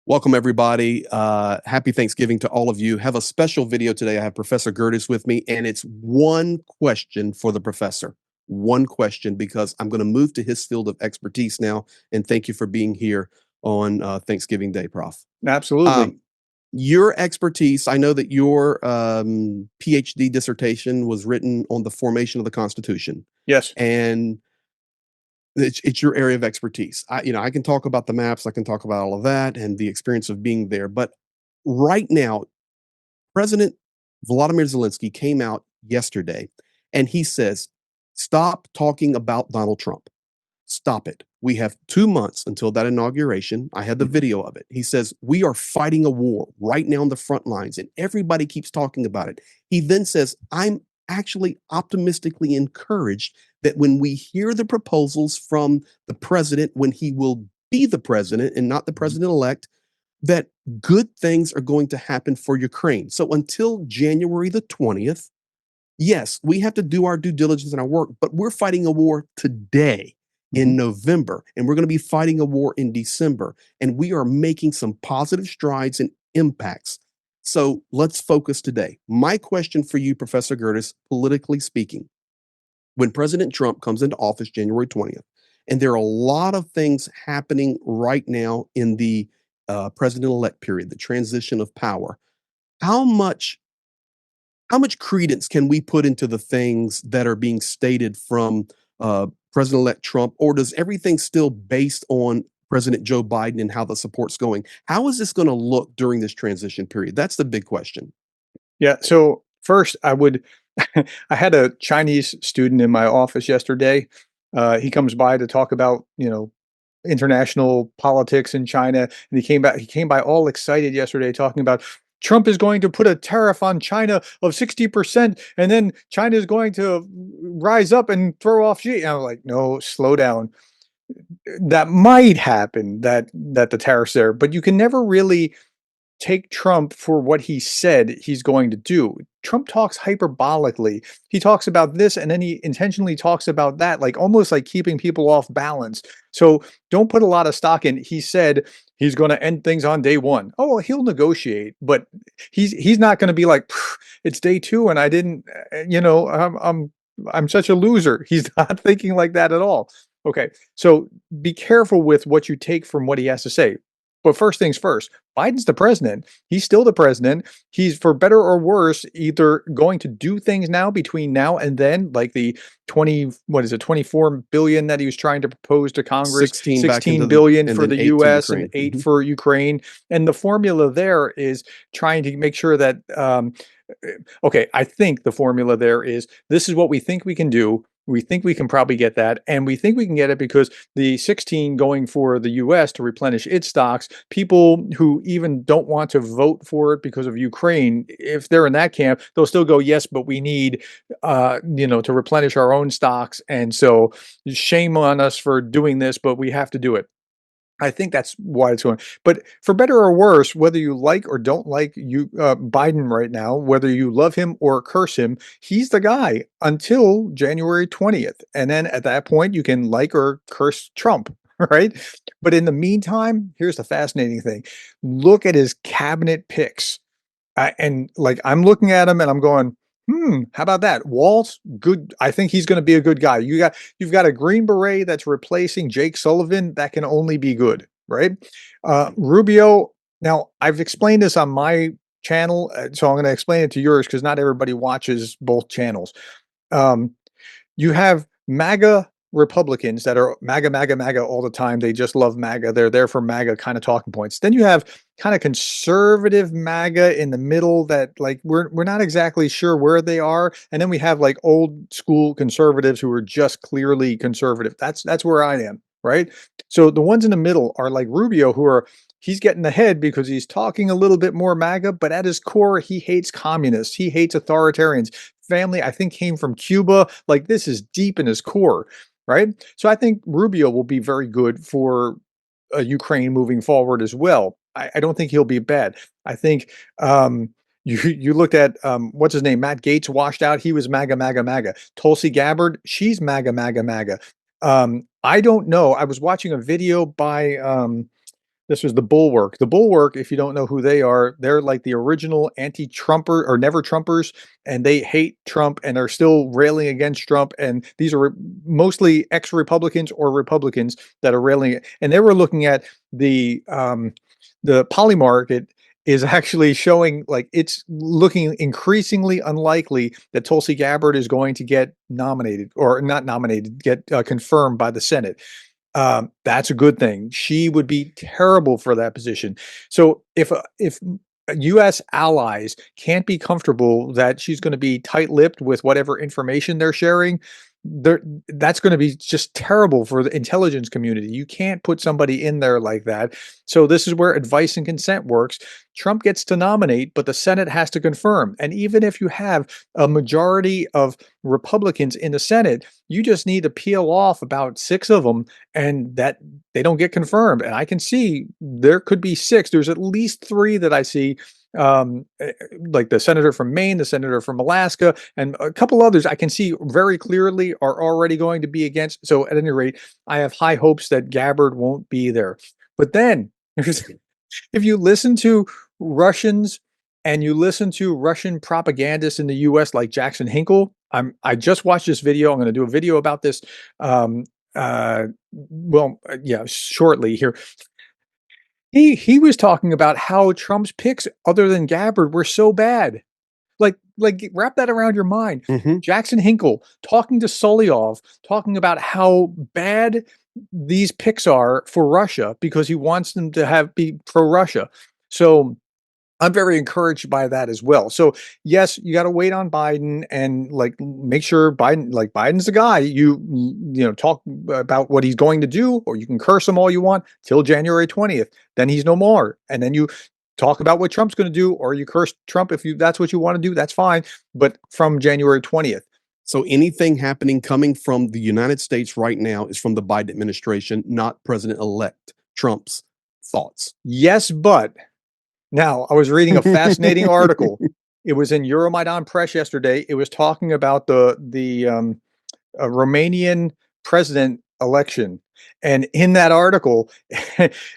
Welcome, everybody. Happy Thanksgiving to all of you. Have a special video today. I have Professor Gertis with me, and it's one question for the professor. One question, because I'm going to move to his field of expertise now. And thank you for being here on Thanksgiving Day, Prof. Absolutely. Um, your expertise, I know that your PhD dissertation was written on the formation of the Constitution. Yes. And it's your area of expertise. I can talk about the maps, I can talk about all of that and the experience of being there. But right now, President Volodymyr Zelensky came out yesterday and he says, stop talking about Donald Trump. Stop it. We have 2 months until that inauguration. I had the Mhm. video of it. He says, we are fighting a war right now on the front lines, and everybody keeps talking about it. He then says, I'm actually optimistically encouraged that when we hear the proposals from the president, when he will be the president and not the president elect, that good things are going to happen for Ukraine. So until January the 20th, yes, we have to do our due diligence and our work, but we're fighting a war today in Mhm. November, and we're going to be fighting a war in December, and we are making some positive strides and impacts. So let's focus today. My question for you, Professor Gertis, politically speaking, when President Trump comes into office January 20th, and there are a lot of things happening right now in the president elect period, the transition of power, how much how much credence can we put into the things that are being stated from President-elect Trump, or does everything still based on President Joe Biden and how the support's going? How is this going to look during this transition period? That's the big question. Yeah. So first, I would. I had a Chinese student in my office yesterday. He comes by to talk about international politics in China, and he came back. He came by all excited yesterday, talking about Trump is going to put a tariff on China of 60%, and then China is going to rise up and throw off Xi. And I was like, no, slow down. That might happen. That the tariffs there, but you can never really take Trump for what he said he's going to do. Trump talks hyperbolically. He talks about this and then he intentionally talks about that, like almost like keeping people off balance. So don't put a lot of stock in. He said he's going to end things on day one. Oh, well, he'll negotiate, but he's not going to be like it's day two and I didn't. I'm such a loser. He's not thinking like that at all. Okay, so be careful with what you take from what he has to say. But first things first, Biden's the president. He's still the president. He's, for better or worse, either going to do things now between now and then, like the 20, what is it, 24 billion that he was trying to propose to Congress, 16 back 16 into the, billion and for then the 8 to US and Ukraine. 8 for Ukraine. And the formula there is trying to make sure that okay, I think the formula there is this is what we think we can do. We think we can probably get that. And we think we can get it because the 16 going for the US to replenish its stocks, people who even don't want to vote for it because of Ukraine, if they're in that camp, they'll still go, yes, but we need, to replenish our own stocks. And so shame on us for doing this, but we have to do it. I think that's why it's going. But for better or worse, whether you like or don't like Biden right now, whether you love him or curse him, he's the guy until January 20th. And then at that point, you can like or curse Trump, right? But in the meantime, here's the fascinating thing. Look at his cabinet picks. And like I'm looking at him and I'm going, how about that? Waltz, good. I think he's going to be a good guy. You've got a Green Beret that's replacing Jake Sullivan. That can only be good, right? Rubio. Now I've explained this on my channel, so I'm going to explain it to yours because not everybody watches both channels. Um, you have MAGA Republicans that are MAGA, MAGA, MAGA all the time. They just love MAGA. They're there for MAGA kind of talking points. Then you have kind of conservative MAGA in the middle that like we're not exactly sure where they are. And then we have like old school conservatives who are just clearly conservative. That's where I am, right? So the ones in the middle are like Rubio, who are he's getting ahead because he's talking a little bit more MAGA, but at his core, he hates communists. He hates authoritarians. Family, I think, came from Cuba. Like this is deep in his core, right? So I think Rubio will be very good for Ukraine moving forward as well. I don't think he'll be bad. I think you looked at what's his name, Matt Gaetz washed out. He was MAGA, MAGA, MAGA. Tulsi Gabbard, she's MAGA, MAGA, MAGA. I don't know. I was watching a video by This was the Bulwark. The Bulwark, if you don't know who they are, they're like the original anti-Trumper or never Trumpers, and they hate Trump and are still railing against Trump. And these are mostly ex-Republicans or Republicans that are railing. And they were looking at the poly market is actually showing like it's looking increasingly unlikely that Tulsi Gabbard is going to get nominated or not nominated, get confirmed by the Senate. That's a good thing. She would be terrible for that position. So if US allies can't be comfortable that she's going to be tight-lipped with whatever information they're sharing, there that's going to be just terrible for the intelligence community. You can't put somebody in there like that. So this is where advice and consent works. Trump gets to nominate, but the Senate has to confirm. And even if you have a majority of Republicans in the Senate, you just need to peel off about 6 of them and that they don't get confirmed. And I can see there could be 6. There's at least 3 that I see, like the senator from Maine, the senator from Alaska, and a couple others I can see very clearly are already going to be against. So at any rate, I have high hopes that Gabbard won't be there. But then, if you listen to Russians and you listen to Russian propagandists in the US like Jackson Hinkle, I just watched this video. I'm going to do a video about this. Um, yeah, shortly here. He was talking about how Trump's picks, other than Gabbard, were so bad. Like wrap that around your mind. Mhm. Jackson Hinkle talking to Solyov, talking about how bad these picks are for Russia because he wants them to be pro Russia. So I'm very encouraged by that as well. So yes, you got to wait on Biden and like make sure Biden's the guy. Talk about what he's going to do, or you can curse him all you want till January 20th. Then he's no more, and then you talk about what Trump's going to do, or you curse Trump if that's what you want to do. That's fine, but from January 20th. So anything happening coming from the United States right now is from the Biden administration, not President-elect Trump's thoughts. Yes, but now I was reading a fascinating article. It was in Euromaidan Press yesterday. It was talking about the Romanian president election. And in that article,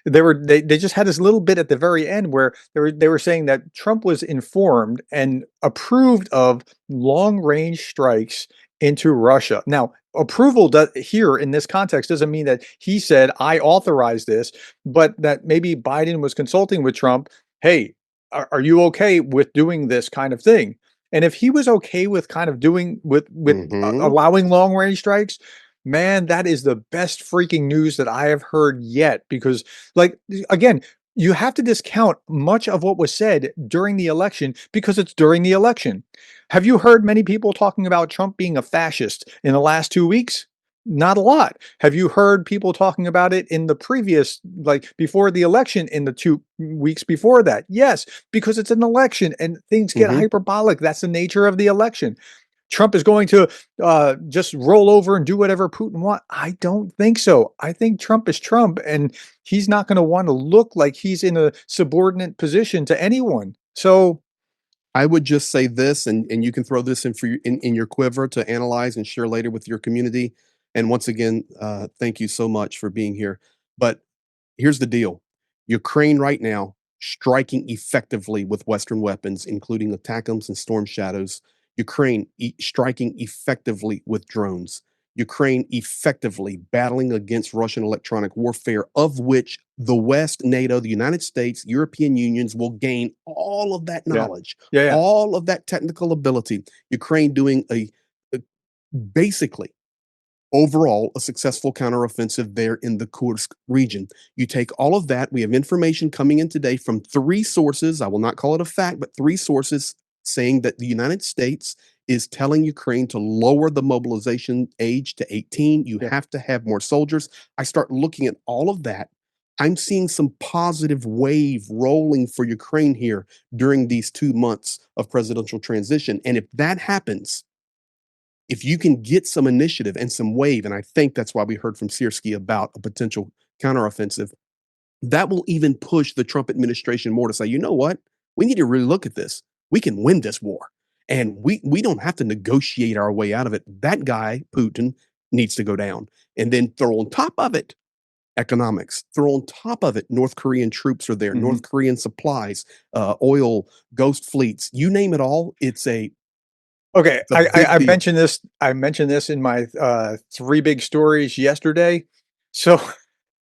they just had this little bit at the very end where they were saying that Trump was informed and approved of long range strikes into Russia. Now, approval here in this context doesn't mean that he said I authorize this, but that maybe Biden was consulting with Trump. Hey, are you okay with doing this kind of thing? And if he was okay with kind of doing with Mhm. allowing long range strikes, man, that is the best freaking news that I have heard yet. Because, like, again, you have to discount much of what was said during the election because it's during the election. Have you heard many people talking about Trump being a fascist in the last 2 weeks? Not a lot. Have you heard people talking about it in the previous, like before the election, in the 2 weeks before that? Yes, because it's an election and things get Mhm. hyperbolic. That's the nature of the election. Trump is going to just roll over and do whatever Putin wants. I don't think so. I think Trump is Trump, and he's not going to want to look like he's in a subordinate position to anyone. So, I would just say this, and you can throw this in for in your quiver to analyze and share later with your community. And once again, thank you so much for being here. But here's the deal: Ukraine right now striking effectively with Western weapons, including ATACMS and Storm Shadows. Ukraine striking effectively with drones. Ukraine effectively battling against Russian electronic warfare, of which the West, NATO, the United States, European unions will gain all of that yeah, knowledge, yeah, yeah, all of that technical ability. Ukraine doing a basically overall a successful counteroffensive there in the Kursk region. You take all of that. We have information coming in today from 3 sources. I will not call it a fact, but 3 sources saying that the United States is telling Ukraine to lower the mobilization age to 18. You yeah. have to have more soldiers. I start looking at all of that. I'm seeing some positive wave rolling for Ukraine here during these 2 months of presidential transition. And if that happens, if you can get some initiative and some wave, and I think that's why we heard from Searski about a potential counteroffensive, that will even push the Trump administration more to say, you know what? We need to really look at this. We can win this war. And we don't have to negotiate our way out of it. That guy, Putin, needs to go down. And then throw on top of it economics. Throw on top of it, North Korean troops are there, Mhm. North Korean supplies, oil, ghost fleets, you name it all. Okay, It's a big deal. I mentioned this in my, 3 big stories yesterday. So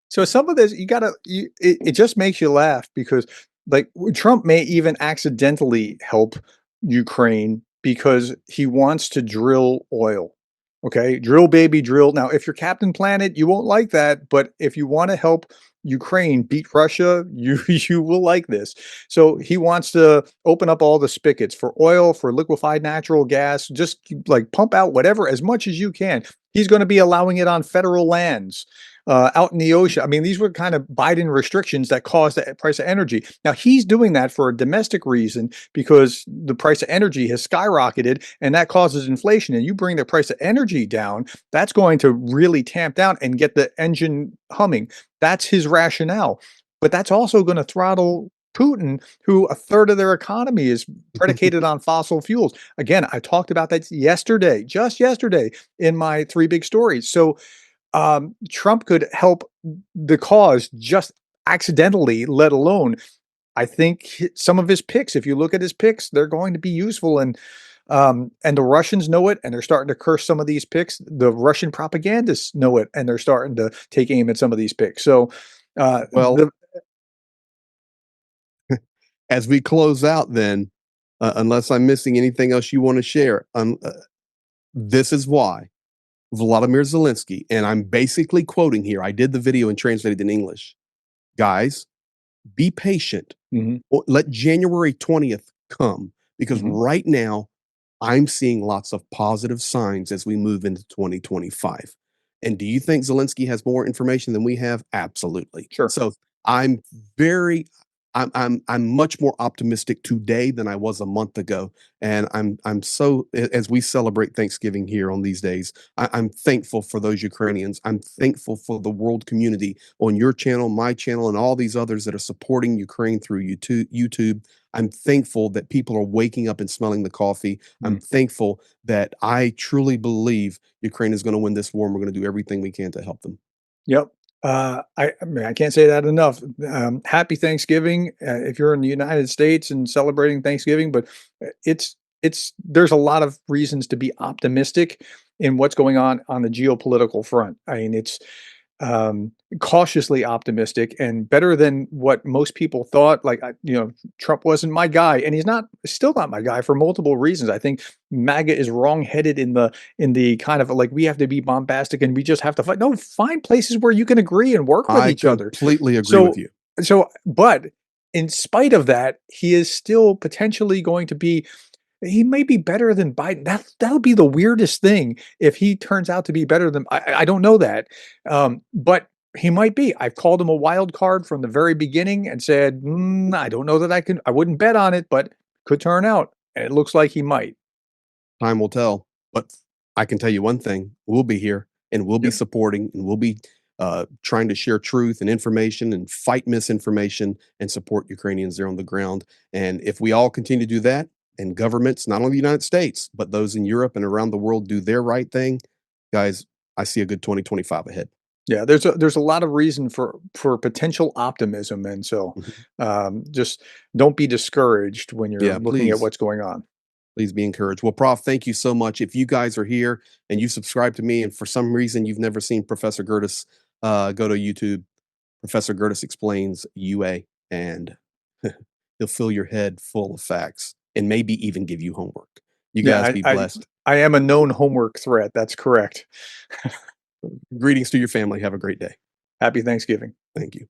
so some of this you gotta you it just makes you laugh because, like, Trump may even accidentally help Ukraine because he wants to drill oil, okay? Drill, baby, drill. Now, if you're Captain Planet, you won't like that, but if you wanna help Ukraine beat Russia, you you will like this. So, he wants to open up all the spigots for oil, for liquefied natural gas, just, like, pump out whatever as much as you can. He's gonna be allowing it on federal lands out in the ocean. I mean, these were kind of Biden restrictions that caused the price of energy. Now he's doing that for a domestic reason because the price of energy has skyrocketed and that causes inflation. And you bring the price of energy down, that's going to really tamp down and get the engine humming. That's his rationale. But that's also going to throttle Putin, who a third of their economy is predicated on fossil fuels. Again, I talked about that yesterday, just yesterday, in my three big stories. So Trump could help the cause just accidentally, let alone I think some of his picks, if you look at his picks, they're going to be useful and the Russians know it and they're starting to curse some of these picks. The Russian propagandists know it and they're starting to take aim at some of these picks. So Well, the as we close out, then, unless I'm missing anything else you want to share, this is why Vladimir Zelensky, and I'm basically quoting here. I did the video and translated in English. Guys, be patient. Mhm, Let January 20th come because mhm, right now I'm seeing lots of positive signs as we move into 2025. And do you think Zelensky has more information than we have? Absolutely. sure. So I'm very I'm much more optimistic today than I was a month ago. And I'm so as we celebrate Thanksgiving here on these days, I'm thankful for those Ukrainians. I'm thankful for the world community on your channel, my channel, and all these others that are supporting Ukraine through YouTube. I'm thankful that people are waking up and smelling the coffee. I'm Mm. thankful that I truly believe Ukraine is going to win this war, and we're going to do everything we can to help them. Yep. I mean, I can't say that enough. Happy Thanksgiving if you're in the United States and celebrating Thanksgiving, but it's there's a lot of reasons to be optimistic in what's going on the geopolitical front. I mean, it's cautiously optimistic and better than what most people thought. Like, Trump wasn't my guy, and he's not, still not my guy for multiple reasons. I think MAGA is wrongheaded in the kind of like we have to be bombastic and we just have to fight. No, find places where you can agree and work with I each other. completely agree with So, you. but in spite of that, he is still potentially going to be he may be better than Biden. That'll be the weirdest thing if he turns out to be better than I don't know that, but he might be. I've called him a wild card from the very beginning and said, I don't know that I wouldn't bet on it, but could turn out." And it looks like he might. Time will tell. But I can tell you one thing: we'll be here, and we'll be Yep. supporting, and we'll be trying to share truth and information, and fight misinformation, and support Ukrainians there on the ground. And if we all continue to do that, and governments, not only the United States, but those in Europe and around the world, do their right thing, guys, I see a good 2025 ahead. Yeah, there's a lot of reason for potential optimism, and so, Mhm. just don't be discouraged when you're Yeah, looking at please. what's going on. Please be encouraged. Well, Prof, thank you so much. If you guys are here and you subscribe to me, and for some reason you've never seen Professor Gertis, go to YouTube. Professor Gertis explains UA, and he'll fill your head full of facts and maybe even give you homework. You Yeah, guys be blessed. I am a known homework threat, that's correct. Greetings to your family. Have a great day. Happy Thanksgiving. Thank you.